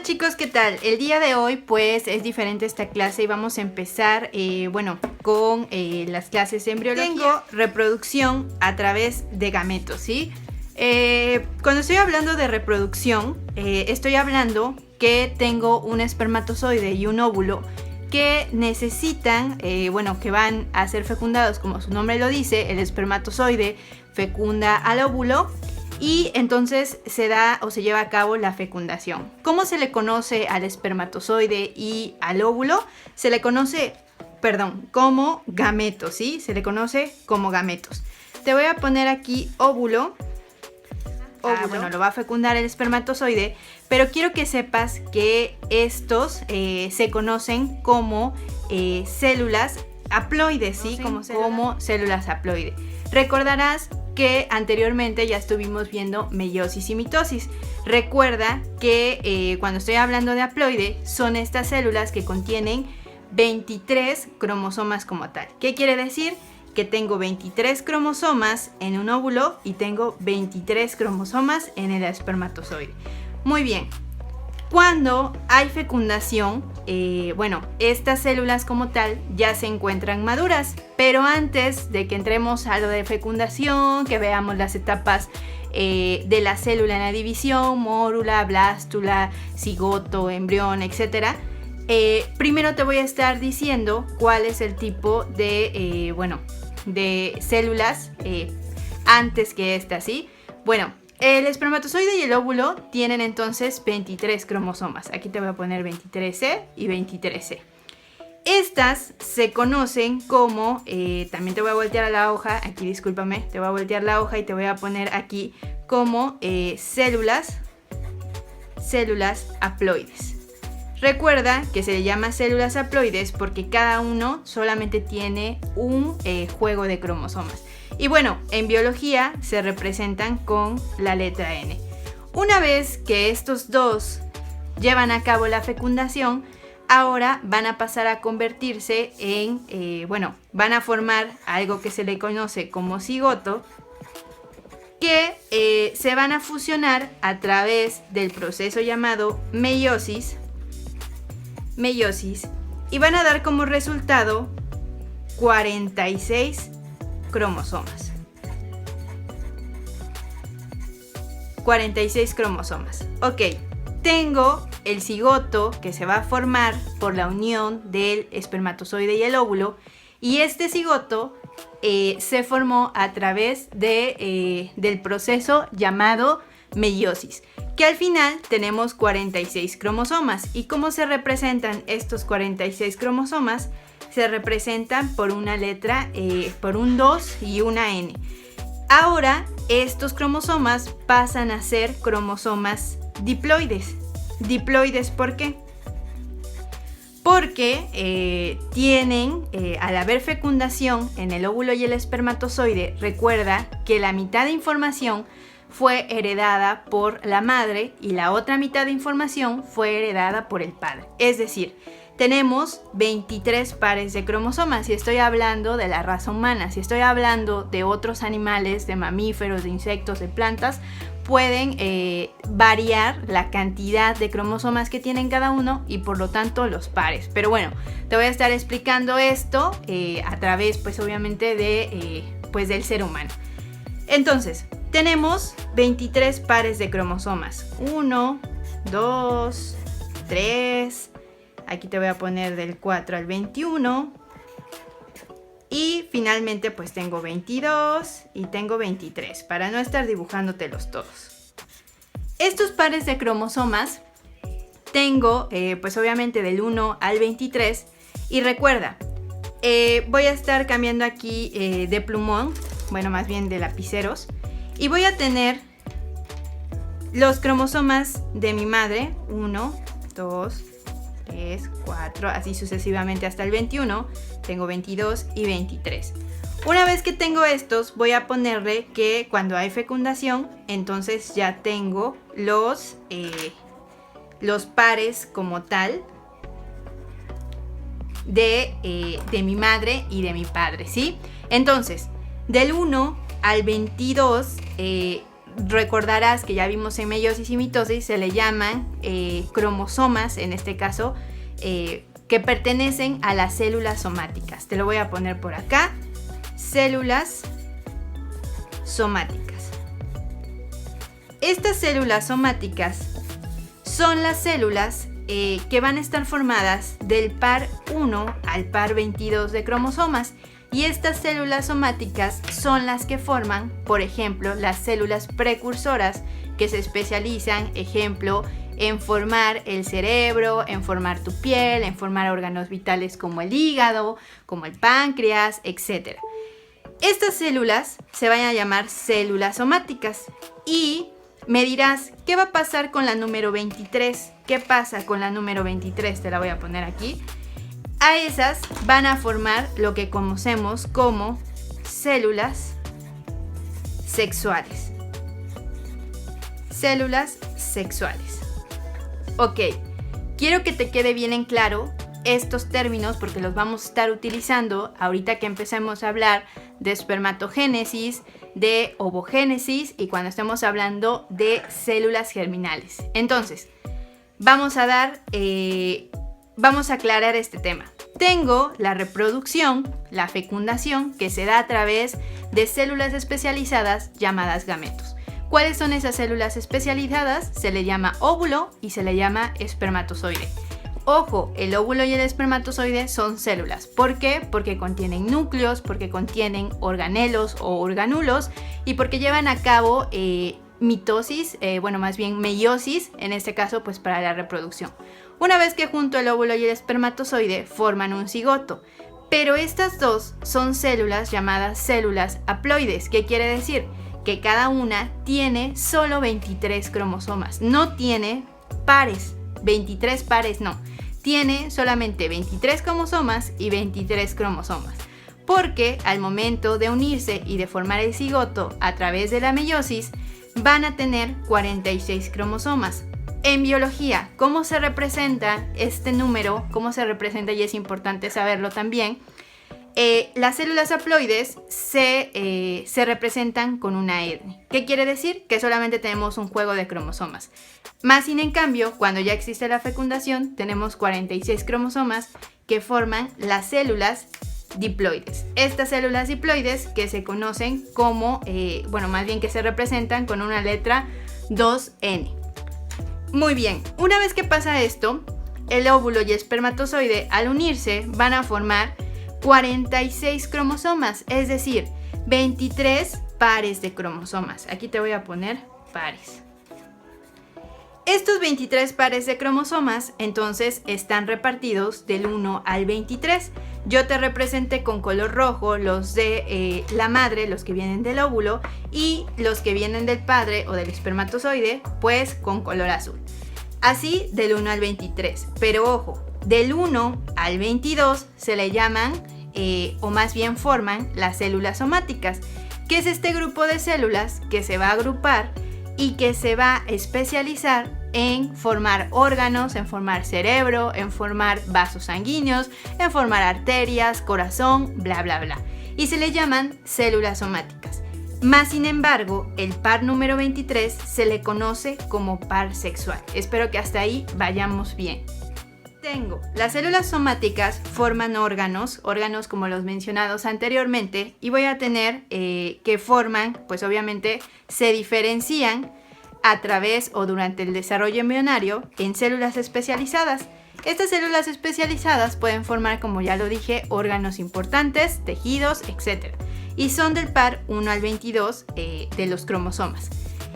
Hola chicos, ¿qué tal? El día de hoy pues es diferente esta clase y vamos a empezar, con las clases de embriología. Tengo reproducción a través de gametos, ¿sí? Cuando estoy hablando de reproducción, estoy hablando que tengo un espermatozoide y un óvulo que necesitan, que van a ser fecundados, como su nombre lo dice. El espermatozoide fecunda al óvulo y entonces se da o se lleva a cabo la fecundación. ¿Cómo se le conoce al espermatozoide y al óvulo? Se le conoce, como gametos, ¿sí? Se le conoce como gametos. Te voy a poner aquí óvulo. Lo va a fecundar el espermatozoide, pero quiero que sepas que estos se conocen como células haploides, ¿sí? Como células haploides. Recordarás que anteriormente ya estuvimos viendo meiosis y mitosis. Recuerda que cuando estoy hablando de haploide, son estas células que contienen 23 cromosomas como tal. ¿Qué quiere decir? Que tengo 23 cromosomas en un óvulo y tengo 23 cromosomas en el espermatozoide. Muy bien. Cuando hay fecundación, estas células como tal ya se encuentran maduras, pero antes de que entremos a lo de fecundación, que veamos las etapas de la célula en la división, mórula, blástula, cigoto, embrión, etc. Primero te voy a estar diciendo cuál es el tipo de células antes que esta, ¿sí? Bueno, el espermatozoide y el óvulo tienen entonces 23 cromosomas. Aquí te voy a poner 23C y 23C. Estas se conocen como, también te voy a voltear a la hoja, aquí discúlpame, te voy a voltear la hoja y te voy a poner aquí como células haploides. Recuerda que se le llama células haploides porque cada uno solamente tiene un juego de cromosomas. Y bueno, en biología se representan con la letra N. Una vez que estos dos llevan a cabo la fecundación, ahora van a pasar a convertirse en, van a formar algo que se le conoce como cigoto, que se van a fusionar a través del proceso llamado meiosis, y van a dar como resultado 46 cromosomas. 46 cromosomas. Ok, tengo el cigoto que se va a formar por la unión del espermatozoide y el óvulo, y este cigoto se formó a través del proceso llamado meiosis, que al final tenemos 46 cromosomas. ¿Y cómo se representan estos 46 cromosomas? Se representan por una letra, por un 2 y una N. Ahora estos cromosomas pasan a ser cromosomas diploides. ¿Diploides por qué? Porque al haber fecundación en el óvulo y el espermatozoide, recuerda que la mitad de información fue heredada por la madre y la otra mitad de información fue heredada por el padre. Es decir, tenemos 23 pares de cromosomas. Si estoy hablando de la raza humana, si estoy hablando de otros animales, de mamíferos, de insectos, de plantas, pueden variar la cantidad de cromosomas que tienen cada uno y por lo tanto los pares. Pero bueno, te voy a estar explicando esto a través, pues obviamente, del ser humano. Entonces, tenemos 23 pares de cromosomas. 1, 2, 3... Aquí te voy a poner del 4 al 21. Y finalmente pues tengo 22 y tengo 23, para no estar dibujándotelos todos. Estos pares de cromosomas tengo pues obviamente del 1 al 23. Y recuerda, voy a estar cambiando aquí de plumón, más bien de lapiceros. Y voy a tener los cromosomas de mi madre, 1, 2, 3, 4, así sucesivamente hasta el 21. Tengo 22 y 23. Una vez que tengo estos, voy a ponerle que cuando hay fecundación, entonces ya tengo los pares como tal de mi madre y de mi padre, ¿sí? Entonces, del 1 al 22 recordarás que ya vimos en meiosis y mitosis, se le llaman cromosomas, en este caso, que pertenecen a las células somáticas. Te lo voy a poner por acá. Células somáticas. Estas células somáticas son las células que van a estar formadas del par 1 al par 22 de cromosomas. Y estas células somáticas son las que forman, por ejemplo, las células precursoras, que se especializan, ejemplo, en formar el cerebro, en formar tu piel, en formar órganos vitales como el hígado, como el páncreas, etc. Estas células se van a llamar células somáticas. Y me dirás, ¿qué va a pasar con la número 23? ¿Qué pasa con la número 23? Te la voy a poner aquí. A esas van a formar lo que conocemos como células sexuales. Células sexuales. Ok, quiero que te quede bien en claro estos términos porque los vamos a estar utilizando ahorita que empecemos a hablar de espermatogénesis, de ovogénesis y cuando estemos hablando de células germinales. Entonces, vamos a aclarar este tema. Tengo la reproducción, la fecundación, que se da a través de células especializadas llamadas gametos. ¿Cuáles son esas células especializadas? Se le llama óvulo y se le llama espermatozoide. Ojo, el óvulo y el espermatozoide son células. ¿Por qué? Porque contienen núcleos, porque contienen organelos o organulos y porque llevan a cabo mitosis, más bien meiosis, en este caso pues para la reproducción. Una vez que junto el óvulo y el espermatozoide forman un cigoto, pero estas dos son células llamadas células haploides. ¿Qué quiere decir? Que cada una tiene solo 23 cromosomas, no tiene pares, 23 pares no, tiene solamente 23 cromosomas y 23 cromosomas. Porque al momento de unirse y de formar el cigoto a través de la meiosis, van a tener 46 cromosomas. En biología, ¿cómo se representa este número? ¿Cómo se representa? Y es importante saberlo también. Las células haploides se representan con una R. ¿Qué quiere decir? Que solamente tenemos un juego de cromosomas. Más sin en cambio, cuando ya existe la fecundación, tenemos 46 cromosomas que forman las células diploides. Estas células diploides que se conocen como, más bien que se representan con una letra 2N. Muy bien, una vez que pasa esto, el óvulo y el espermatozoide al unirse van a formar 46 cromosomas, es decir, 23 pares de cromosomas. Aquí te voy a poner pares. Estos 23 pares de cromosomas entonces están repartidos del 1 al 23. Yo te representé con color rojo los de la madre, los que vienen del óvulo, y los que vienen del padre o del espermatozoide, pues con color azul. Así del 1 al 23. Pero ojo, del 1 al 22 se le llaman, o más bien forman, las células somáticas, que es este grupo de células que se va a agrupar y que se va a especializar en formar órganos, en formar cerebro, en formar vasos sanguíneos, en formar arterias, corazón, bla bla bla. Y se le llaman células somáticas. Más sin embargo, el par número 23 se le conoce como par sexual. Espero que hasta ahí vayamos bien. Las células somáticas forman órganos como los mencionados anteriormente, y voy a tener que forman, pues obviamente se diferencian a través o durante el desarrollo embrionario en células especializadas. Estas células especializadas pueden formar, como ya lo dije, órganos importantes, tejidos, etc. Y son del par 1 al 22 de los cromosomas.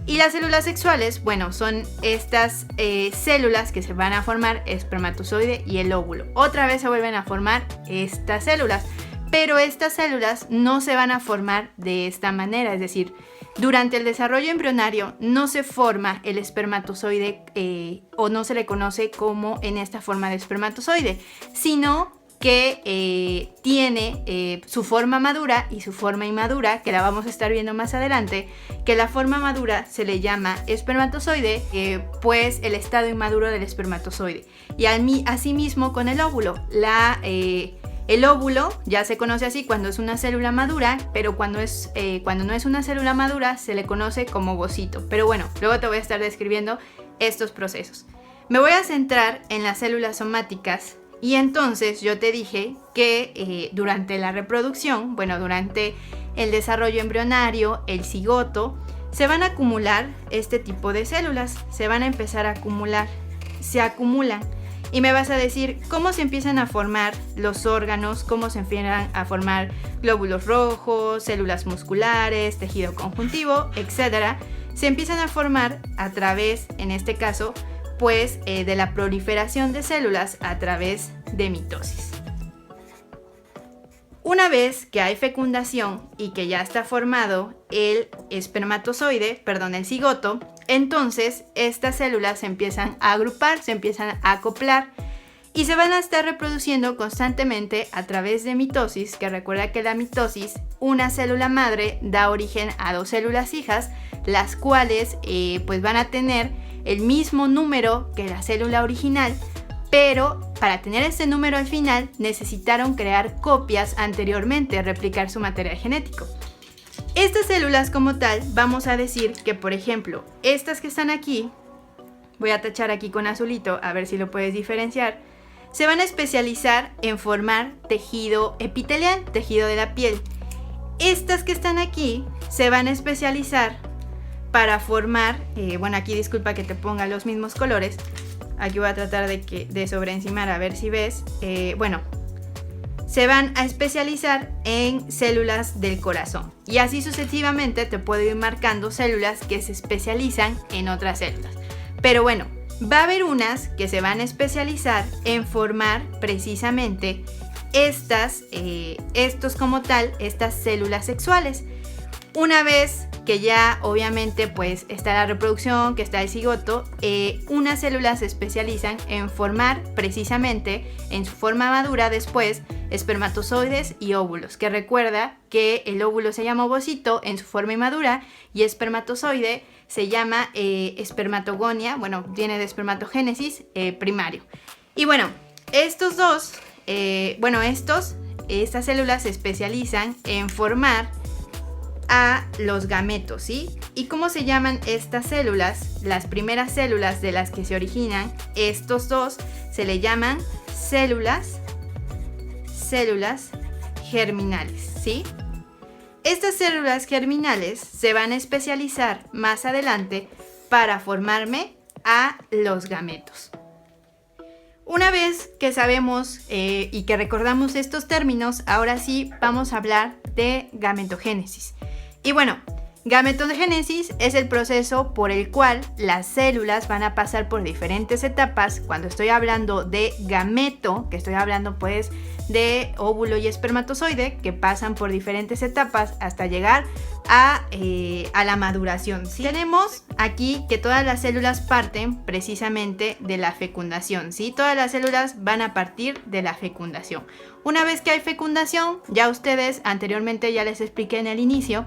Y las células sexuales, son estas células que se van a formar, espermatozoide y el óvulo. Otra vez se vuelven a formar estas células, pero estas células no se van a formar de esta manera, es decir, durante el desarrollo embrionario no se forma el espermatozoide o no se le conoce como en esta forma de espermatozoide, sino que tiene su forma madura y su forma inmadura, que la vamos a estar viendo más adelante, que la forma madura se le llama espermatozoide, pues el estado inmaduro del espermatozoide. Y asimismo con el óvulo, El óvulo ya se conoce así cuando es una célula madura, pero cuando no es una célula madura se le conoce como ovocito. Pero bueno, luego te voy a estar describiendo estos procesos. Me voy a centrar en las células somáticas y entonces yo te dije que durante la reproducción, bueno, durante el desarrollo embrionario, el cigoto, se van a acumular este tipo de células, se van a empezar a acumular, se acumulan. Y me vas a decir cómo se empiezan a formar los órganos, cómo se empiezan a formar glóbulos rojos, células musculares, tejido conjuntivo, etc. Se empiezan a formar a través, en este caso, pues de la proliferación de células a través de mitosis. Una vez que hay fecundación y que ya está formado el espermatozoide, el cigoto, entonces estas células se empiezan a agrupar, se empiezan a acoplar y se van a estar reproduciendo constantemente a través de mitosis, que recuerda que la mitosis, una célula madre da origen a 2 células hijas, las cuales pues van a tener el mismo número que la célula original, pero para tener este número al final necesitaron crear copias anteriormente, replicar su material genético. Estas células como tal, vamos a decir que, por ejemplo, estas que están aquí, voy a tachar aquí con azulito, a ver si lo puedes diferenciar, se van a especializar en formar tejido epitelial, tejido de la piel. Estas que están aquí se van a especializar para formar, bueno, aquí disculpa que te ponga los mismos colores, aquí voy a tratar de sobreencimar a ver si ves, bueno, se van a especializar en células del corazón y así sucesivamente te puedo ir marcando células que se especializan en otras células. Pero bueno, va a haber unas que se van a especializar en formar precisamente estas células sexuales. Una vez que ya obviamente pues está la reproducción, que está el cigoto, unas células se especializan en formar precisamente en su forma madura después espermatozoides y óvulos, que recuerda que el óvulo se llama ovocito en su forma inmadura y espermatozoide se llama espermatogonia, bueno, viene de espermatogénesis primario. Y bueno, estas células se especializan en formar a los gametos, ¿sí? ¿Y cómo se llaman estas células? Las primeras células de las que se originan estos dos se le llaman células germinales, ¿sí? Estas células germinales se van a especializar más adelante para formarme a los gametos. Una vez que sabemos y que recordamos estos términos, ahora sí vamos a hablar de gametogénesis. Y bueno, gametogénesis es el proceso por el cual las células van a pasar por diferentes etapas. Cuando estoy hablando de gameto, que estoy hablando pues de óvulo y espermatozoide, que pasan por diferentes etapas hasta llegar a la maduración, ¿sí? Tenemos aquí que todas las células parten precisamente de la fecundación, ¿sí? Todas las células van a partir de la fecundación. Una vez que hay fecundación, ya ustedes anteriormente ya les expliqué en el inicio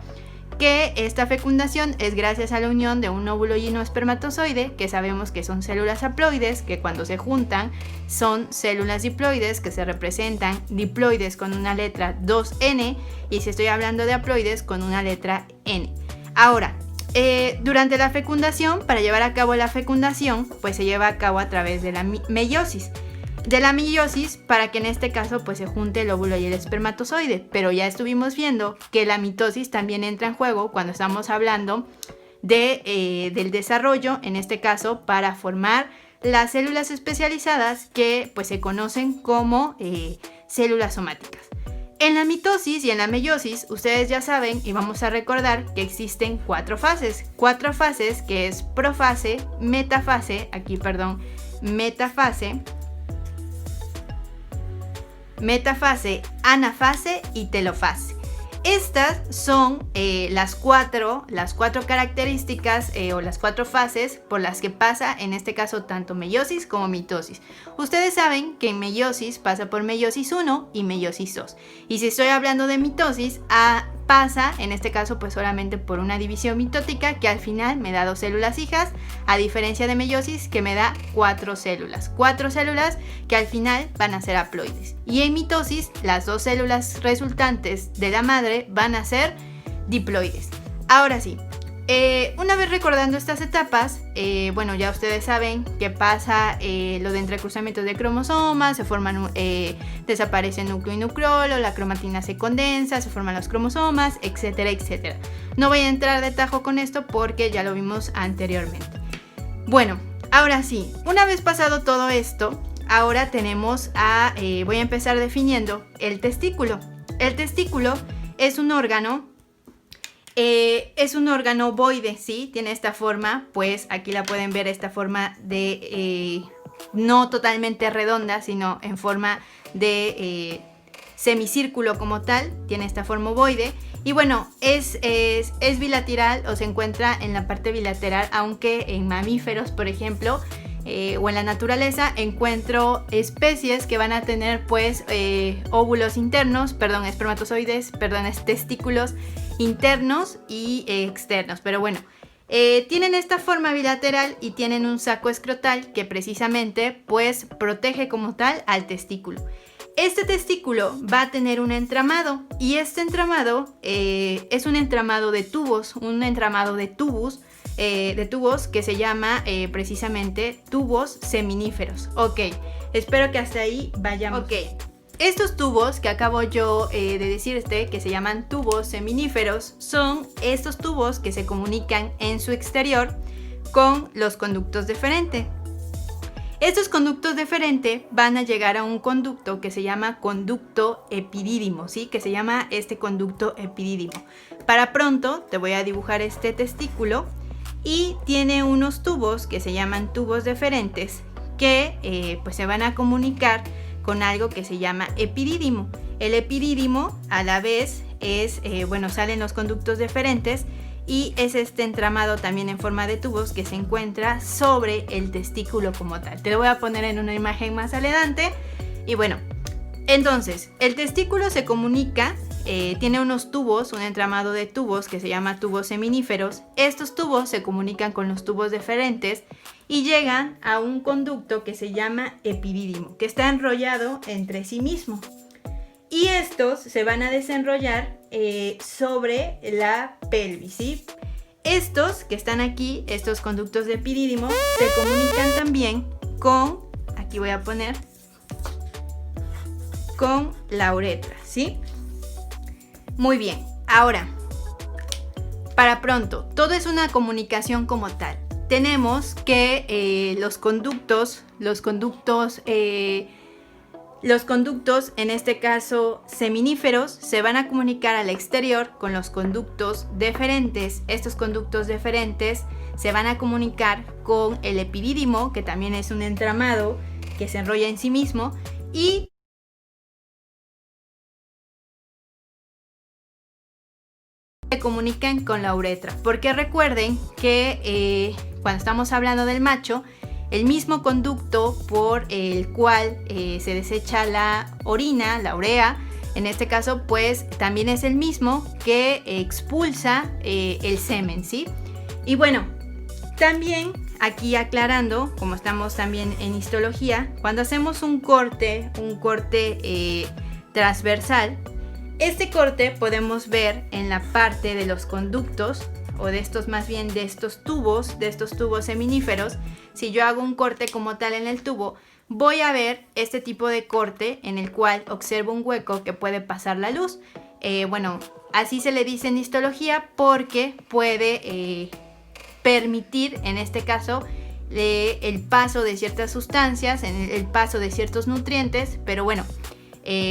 que esta fecundación es gracias a la unión de un óvulo y un espermatozoide, que sabemos que son células haploides, que cuando se juntan son células diploides, que se representan diploides con una letra 2N, y si estoy hablando de haploides con una letra N. Ahora, durante la fecundación, para llevar a cabo la fecundación, pues se lleva a cabo a través de la meiosis. De la meiosis, para que en este caso pues se junte el óvulo y el espermatozoide, pero ya estuvimos viendo que la mitosis también entra en juego cuando estamos hablando del desarrollo, en este caso para formar las células especializadas que pues se conocen como células somáticas. En la mitosis y en la meiosis, ustedes ya saben y vamos a recordar que existen cuatro fases que es profase, metafase, anafase y telofase. Estas son las cuatro características o las cuatro fases por las que pasa en este caso tanto meiosis como mitosis. Ustedes saben que en meiosis pasa por meiosis 1 y meiosis 2. Y si estoy hablando de mitosis, pasa, en este caso pues solamente por una división mitótica que al final me da 2 células hijas, a diferencia de meiosis que me da 4 células que al final van a ser haploides. Y en mitosis las 2 células resultantes de la madre van a ser diploides. Ahora sí, una vez recordando estas etapas, bueno, ya ustedes saben que pasa lo de entrecruzamientos de cromosomas, se forman, desaparece el núcleo y nucleolo, la cromatina se condensa, se forman los cromosomas, etcétera, etcétera. No voy a entrar de tajo con esto porque ya lo vimos anteriormente. Bueno, ahora sí, una vez pasado todo esto, ahora tenemos voy a empezar definiendo el testículo. El testículo es un órgano ovoide, ¿sí? Tiene esta forma, pues aquí la pueden ver, esta forma de no totalmente redonda, sino en forma de semicírculo como tal, tiene esta forma ovoide. Y bueno, es bilateral o se encuentra en la parte bilateral, aunque en mamíferos, por ejemplo, o en la naturaleza encuentro especies que van a tener pues óvulos internos, espermatozoides, testículos internos y externos, pero bueno, tienen esta forma bilateral y tienen un saco escrotal que precisamente pues protege como tal al testículo. Este testículo va a tener un entramado y este entramado es un entramado de tubos, de tubos que se llama precisamente tubos seminíferos. Ok, espero que hasta ahí vayamos. Ok, estos tubos que acabo yo de decirte que se llaman tubos seminíferos son estos tubos que se comunican en su exterior con los conductos deferentes. Estos conductos deferentes van a llegar a un conducto que se llama conducto epidídimo, ¿sí? Que se llama este conducto epidídimo. Para pronto te voy a dibujar este testículo y tiene unos tubos que se llaman tubos deferentes que pues se van a comunicar con algo que se llama epidídimo. El epidídimo a la vez es, salen los conductos deferentes y es este entramado también en forma de tubos que se encuentra sobre el testículo como tal. Te lo voy a poner en una imagen más adelante. Y bueno, entonces el testículo se comunica, tiene unos tubos, un entramado de tubos que se llama tubos seminíferos. Estos tubos se comunican con los tubos deferentes y llegan a un conducto que se llama epidídimo, que está enrollado entre sí mismo. Y estos se van a desenrollar sobre la pelvis, ¿sí? Estos que están aquí, estos conductos de epidídimo, se comunican también con, aquí voy a poner, con la uretra, ¿sí? Muy bien, ahora, para pronto, todo es una comunicación como tal. Tenemos que los conductos, en este caso seminíferos, se van a comunicar al exterior con los conductos deferentes. Estos conductos deferentes se van a comunicar con el epidídimo, que también es un entramado que se enrolla en sí mismo, y se comunican con la uretra. Porque recuerden que cuando estamos hablando del macho, el mismo conducto por el cual se desecha la orina, la urea, en este caso pues también es el mismo que expulsa el semen, ¿sí? Y bueno, también aquí aclarando, como estamos también en histología, cuando hacemos un corte transversal, este corte podemos ver en la parte de los conductos, o de estos más bien de estos tubos seminíferos. Si yo hago un corte como tal en el tubo, voy a ver este tipo de corte en el cual observo un hueco que puede pasar la luz. Así se le dice en histología porque puede permitir, en este caso, el paso de ciertas sustancias, el paso de ciertos nutrientes, pero bueno,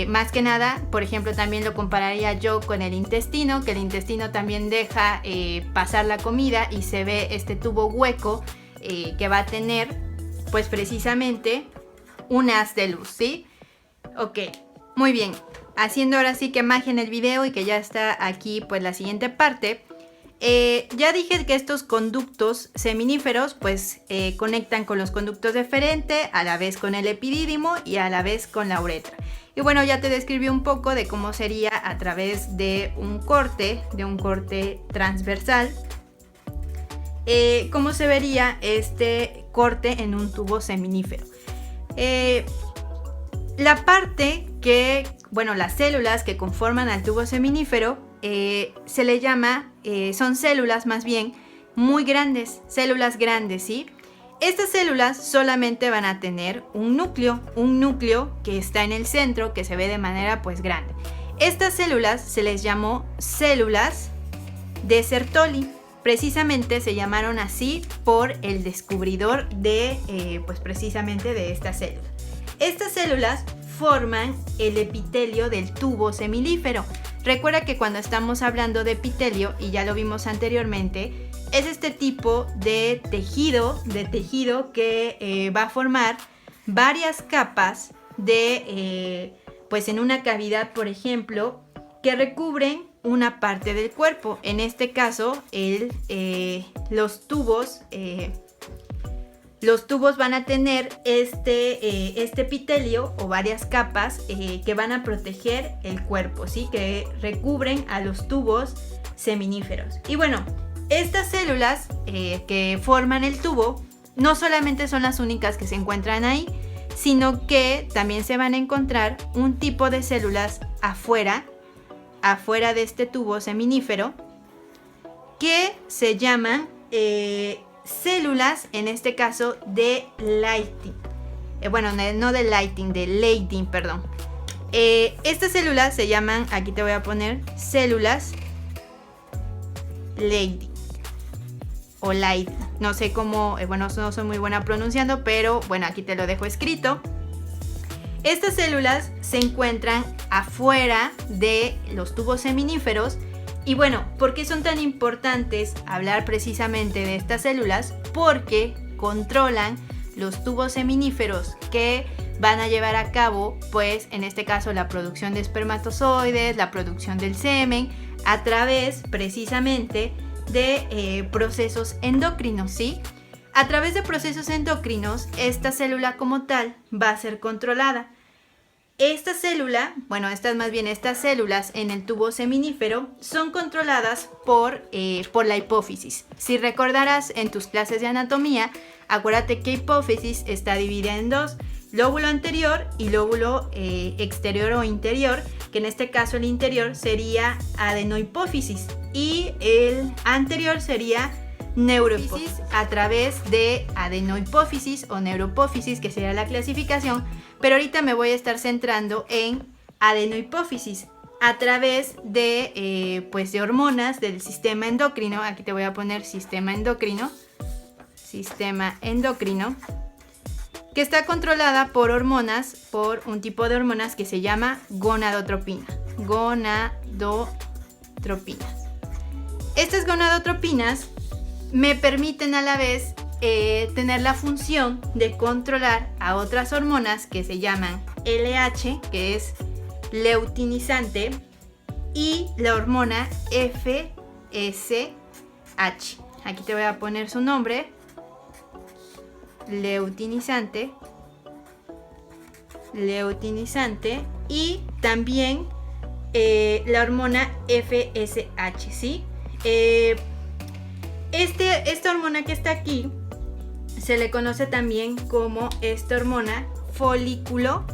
más que nada, por ejemplo, también lo compararía yo con el intestino, que el intestino también deja pasar la comida y se ve este tubo hueco que va a tener, pues precisamente, un haz de luz, ¿sí? Ok, muy bien. Haciendo ahora sí que magia en el video y que ya está aquí, pues la siguiente parte. Ya dije que estos conductos seminíferos pues conectan con los conductos deferentes, a la vez con el epidídimo y a la vez con la uretra. Y bueno, ya te describí un poco de cómo sería a través de un corte transversal. Cómo se vería este corte en un tubo seminífero. La parte que, bueno, las células que conforman al tubo seminífero se le llama, son células más bien muy grandes, células grandes, ¿sí? Estas células solamente van a tener un núcleo que está en el centro, que se ve de manera pues grande. Estas células se les llamó células de Sertoli. Precisamente se llamaron así por el descubridor de, pues precisamente de estas células. Estas células forman el epitelio del tubo seminífero. Recuerda que cuando estamos hablando de epitelio, y ya lo vimos anteriormente, es este tipo de tejido que va a formar varias capas de, pues en una cavidad, por ejemplo, que recubren una parte del cuerpo. En este caso, los tubos van a tener este epitelio o varias capas que van a proteger el cuerpo, ¿sí? Que recubren a los tubos seminíferos. Y bueno, estas células que forman el tubo no solamente son las únicas que se encuentran ahí, sino que también se van a encontrar un tipo de células afuera de este tubo seminífero que se llaman células, en este caso de Leydig. Bueno, no de Leydig, de Leydig, perdón. Estas células se llaman, aquí te voy a poner, células Leydig o Leydig. No sé cómo, bueno, no soy muy buena pronunciando, pero bueno, aquí te lo dejo escrito. Estas células se encuentran afuera de los tubos seminíferos. Y bueno, ¿por qué son tan importantes hablar precisamente de estas células? Porque controlan los tubos seminíferos que van a llevar a cabo, pues en este caso, la producción de espermatozoides, la producción del semen, a través precisamente de procesos endocrinos, ¿sí? A través de procesos endocrinos, esta célula como tal va a ser controlada. Esta célula, bueno, estas células en el tubo seminífero son controladas por la hipófisis. Si recordarás en tus clases de anatomía, acuérdate que hipófisis está dividida en dos, lóbulo anterior y lóbulo exterior o interior, que en este caso el interior sería adenohipófisis y el anterior sería neurohipófisis. A través de adenohipófisis o neurohipófisis, que sería la clasificación, pero ahorita me voy a estar centrando en adenohipófisis a través de, pues de hormonas del sistema endocrino. Aquí te voy a poner sistema endocrino, que está controlada por hormonas, por un tipo de hormonas que se llama gonadotropina. Estas gonadotropinas me permiten a la vez tener la función de controlar a otras hormonas que se llaman LH, que es leutinizante, y la hormona FSH. Aquí te voy a poner su nombre: leutinizante, y también la hormona FSH, ¿sí? Esta hormona que está aquí se le conoce también como esta hormona folículo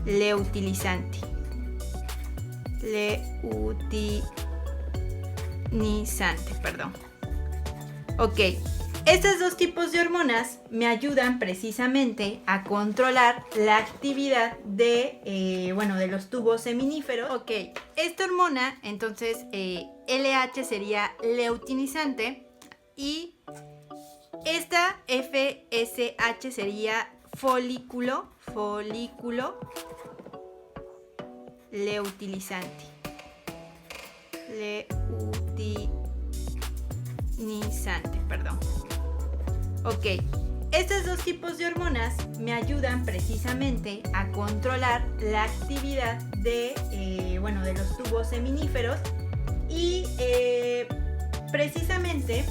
leutinizante. Ok, estos dos tipos de hormonas me ayudan precisamente a controlar la actividad de los tubos seminíferos. Ok, esta hormona, entonces, LH sería leutinizante y esta FSH sería folículo leutinizante. Ok, estos dos tipos de hormonas me ayudan precisamente a controlar la actividad de los tubos seminíferos y precisamente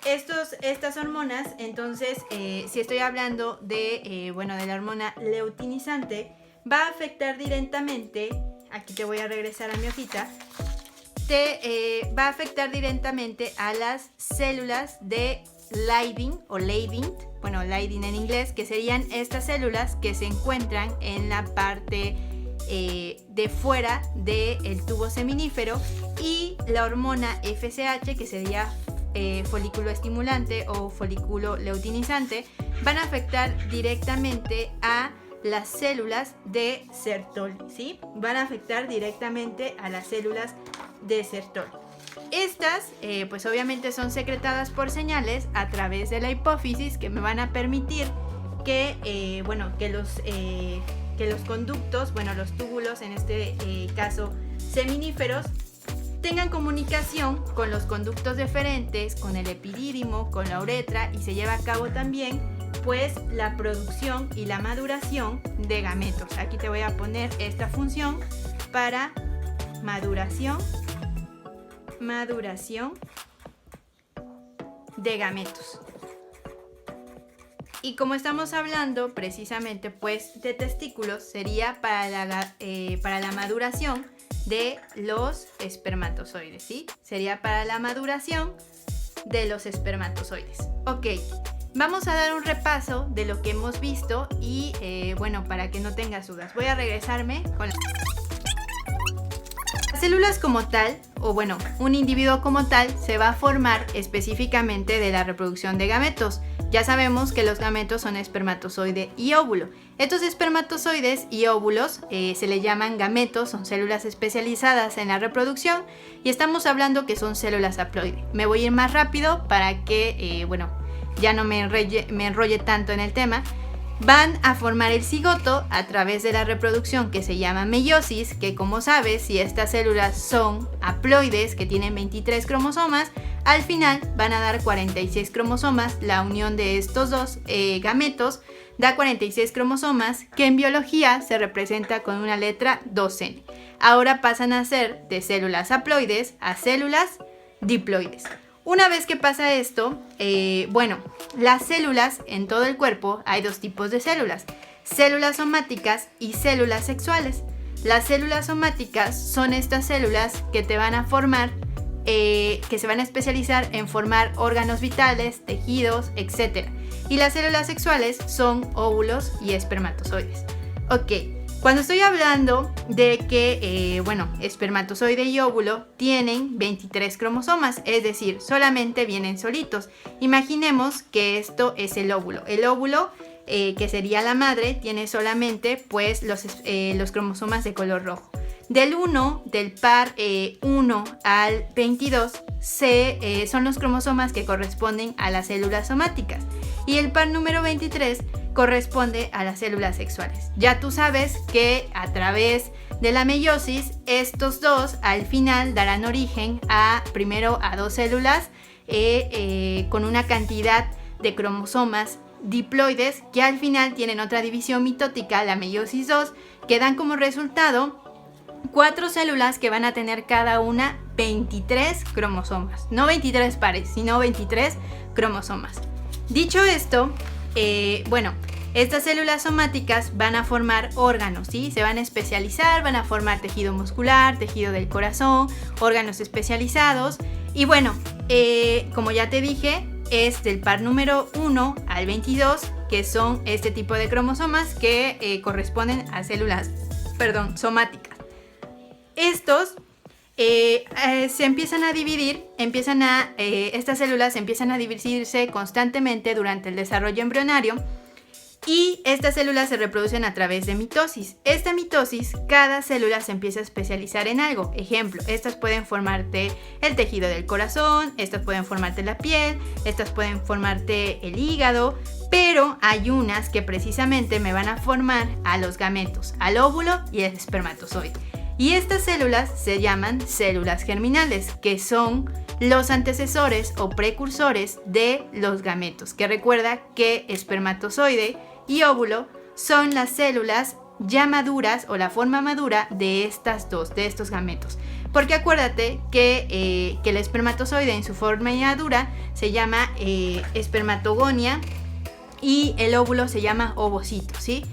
Estas hormonas, entonces, si estoy hablando de la hormona luteinizante, va a afectar directamente, aquí te voy a regresar a mi hojita, va a afectar directamente a las células de Leydig o Leydig, Leydig en inglés, que serían estas células que se encuentran en la parte de fuera del tubo seminífero, y la hormona FSH, que sería folículo estimulante o folículo luteinizante, van a afectar directamente a las células de Sertoli, ¿sí? Van a afectar directamente a las células de Sertoli. Estas, pues obviamente son secretadas por señales a través de la hipófisis, que me van a permitir que los conductos, los túbulos, en este caso seminíferos, tengan comunicación con los conductos deferentes, con el epidídimo, con la uretra, y se lleva a cabo también pues la producción y la maduración de gametos. Aquí te voy a poner esta función para maduración de gametos. Y como estamos hablando precisamente pues de testículos, sería para la maduración de los espermatozoides, ¿sí? Sería para la maduración de los espermatozoides. Ok, vamos a dar un repaso de lo que hemos visto y para que no tengas dudas, voy a regresarme con las células como tal, un individuo como tal se va a formar específicamente de la reproducción de gametos. Ya sabemos que los gametos son espermatozoide y óvulo. Estos espermatozoides y óvulos se le llaman gametos, son células especializadas en la reproducción, y estamos hablando que son células haploide. Me voy a ir más rápido para que ya no me enrolle tanto en el tema. Van a formar el cigoto a través de la reproducción, que se llama meiosis, que, como sabes, si estas células son haploides, que tienen 23 cromosomas, al final van a dar 46 cromosomas. La unión de estos dos gametos da 46 cromosomas, que en biología se representa con una letra 2N. Ahora pasan a ser de células haploides a células diploides. Una vez que pasa esto, las células en todo el cuerpo, hay dos tipos de células: células somáticas y células sexuales. Las células somáticas son estas células que te van a formar, que se van a especializar en formar órganos vitales, tejidos, etc. Y las células sexuales son óvulos y espermatozoides. Ok. Cuando estoy hablando de que, espermatozoide y óvulo tienen 23 cromosomas, es decir, solamente vienen solitos. Imaginemos que esto es el óvulo. El óvulo, que sería la madre, tiene solamente pues los cromosomas de color rojo. Del par 1 al 22 son los cromosomas que corresponden a las células somáticas, y el par número 23 corresponde a las células sexuales. Ya tú sabes que a través de la meiosis, estos dos al final darán origen primero a dos células con una cantidad de cromosomas diploides, que al final tienen otra división mitótica, la meiosis 2, que dan como resultado 4 células que van a tener cada una 23 cromosomas. No 23 pares, sino 23 cromosomas. Dicho esto, estas células somáticas van a formar órganos, ¿sí? Se van a especializar, van a formar tejido muscular, tejido del corazón, órganos especializados. Y como ya te dije, es del par número 1 al 22, que son este tipo de cromosomas que corresponden a células, somáticas. Estos se empiezan a dividir, estas células empiezan a dividirse constantemente durante el desarrollo embrionario, y estas células se reproducen a través de mitosis. Esta mitosis, cada célula se empieza a especializar en algo. Ejemplo, estas pueden formarte el tejido del corazón, estas pueden formarte la piel, estas pueden formarte el hígado, pero hay unas que precisamente me van a formar a los gametos, al óvulo y al espermatozoide. Y estas células se llaman células germinales, que son los antecesores o precursores de los gametos, que recuerda que espermatozoide y óvulo son las células ya maduras o la forma madura de estos gametos. Porque acuérdate que el espermatozoide en su forma inmadura se llama espermatogonia y el óvulo se llama ovocito, ¿sí?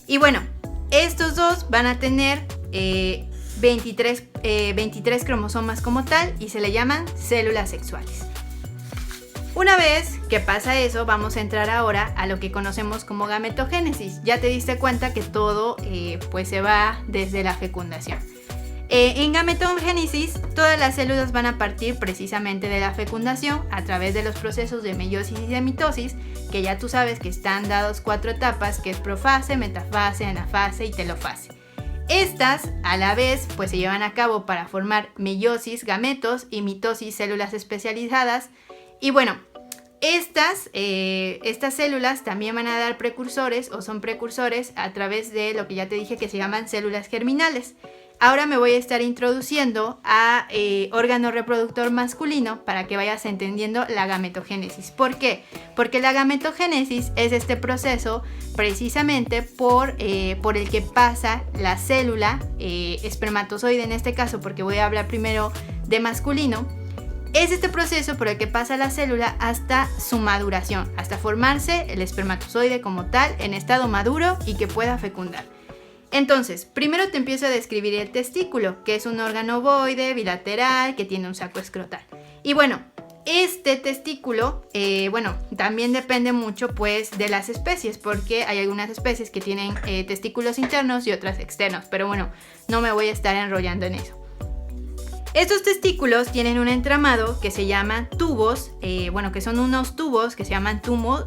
Y bueno, estos dos van a tener 23 cromosomas como tal y se le llaman células sexuales. Una vez que pasa eso, vamos a entrar ahora a lo que conocemos como gametogénesis. Ya te diste cuenta que todo pues se va desde la fecundación. En gametogénesis, todas las células van a partir precisamente de la fecundación a través de los procesos de meiosis y de mitosis, que ya tú sabes que están dados 4 etapas, que es profase, metafase, anafase y telofase. Estas, a la vez, pues se llevan a cabo para formar meiosis, gametos y mitosis, células especializadas. Y bueno, estas células también van a dar precursores o son precursores a través de lo que ya te dije que se llaman células germinales. Ahora me voy a estar introduciendo a órgano reproductor masculino para que vayas entendiendo la gametogénesis. ¿Por qué? Porque la gametogénesis es este proceso precisamente por el que pasa la célula espermatozoide en este caso, porque voy a hablar primero de masculino. Es este proceso por el que pasa la célula hasta su maduración, hasta formarse el espermatozoide como tal en estado maduro y que pueda fecundar. Entonces, primero te empiezo a describir el testículo, que es un órgano ovoide, bilateral, que tiene un saco escrotal. Y bueno, este testículo, también depende mucho pues de las especies, porque hay algunas especies que tienen testículos internos y otras externos, pero bueno, no me voy a estar enrollando en eso. Estos testículos tienen un entramado que se llama tubos, que son unos tubos que se llaman tubos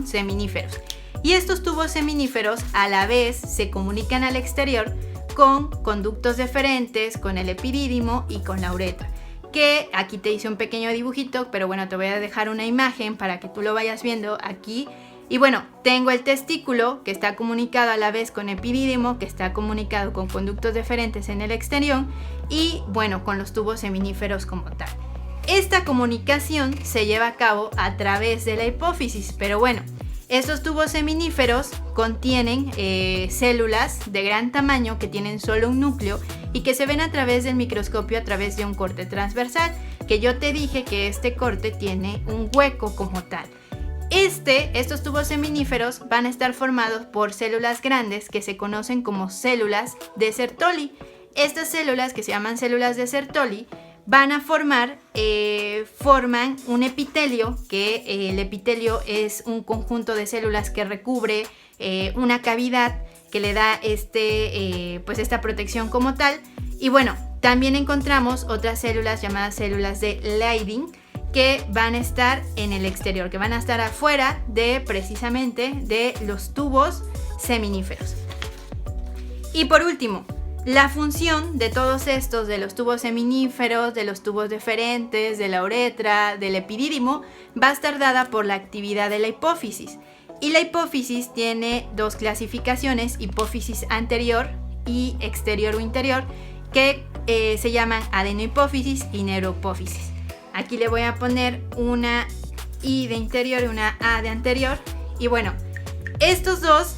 seminíferos. Y estos tubos seminíferos a la vez se comunican al exterior con conductos deferentes, con el epidídimo y con la uretra. Que aquí te hice un pequeño dibujito, pero bueno, te voy a dejar una imagen para que tú lo vayas viendo aquí. Y bueno, tengo el testículo que está comunicado a la vez con epidídimo, que está comunicado con conductos deferentes en el exterior y bueno, con los tubos seminíferos como tal. Esta comunicación se lleva a cabo a través de la hipófisis, pero bueno, estos tubos seminíferos contienen células de gran tamaño que tienen solo un núcleo y que se ven a través del microscopio a través de un corte transversal, que yo te dije que este corte tiene un hueco como tal. Estos tubos seminíferos van a estar formados por células grandes que se conocen como células de Sertoli. Estas células, que se llaman células de Sertoli, van a forman un epitelio, que el epitelio es un conjunto de células que recubre una cavidad que le da esta protección como tal. Y bueno, también encontramos otras células llamadas células de Leydig, que van a estar en el exterior, que van a estar afuera precisamente de los tubos seminíferos. Y por último, la función de todos estos, de los tubos seminíferos, de los tubos deferentes, de la uretra, del epidídimo, va a estar dada por la actividad de la hipófisis. Y la hipófisis tiene dos clasificaciones, hipófisis anterior y exterior o interior, que se llaman adenohipófisis y neurohipófisis. Aquí le voy a poner una I de interior y una A de anterior. Y bueno, estas dos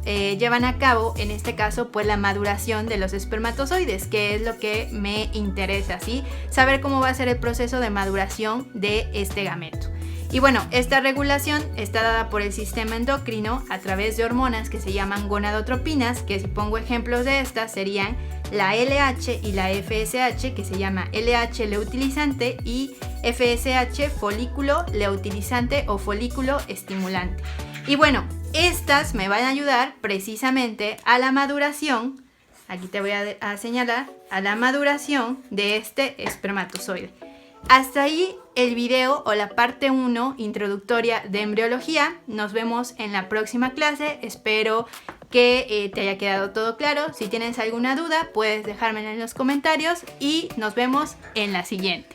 llevan a cabo, en este caso, pues la maduración de los espermatozoides, que es lo que me interesa, ¿sí? Saber cómo va a ser el proceso de maduración de este gameto. Y bueno, esta regulación está dada por el sistema endocrino a través de hormonas que se llaman gonadotropinas, que si pongo ejemplos de estas serían la LH y la FSH, que se llama LH leutilizante y FSH folículo leutilizante o folículo estimulante. Y bueno, estas me van a ayudar precisamente a la maduración, aquí te voy a señalar, a la maduración de este espermatozoide. Hasta ahí el video o la parte 1 introductoria de embriología. Nos vemos en la próxima clase. Espero que te haya quedado todo claro. Si tienes alguna duda, puedes dejármela en los comentarios y nos vemos en la siguiente.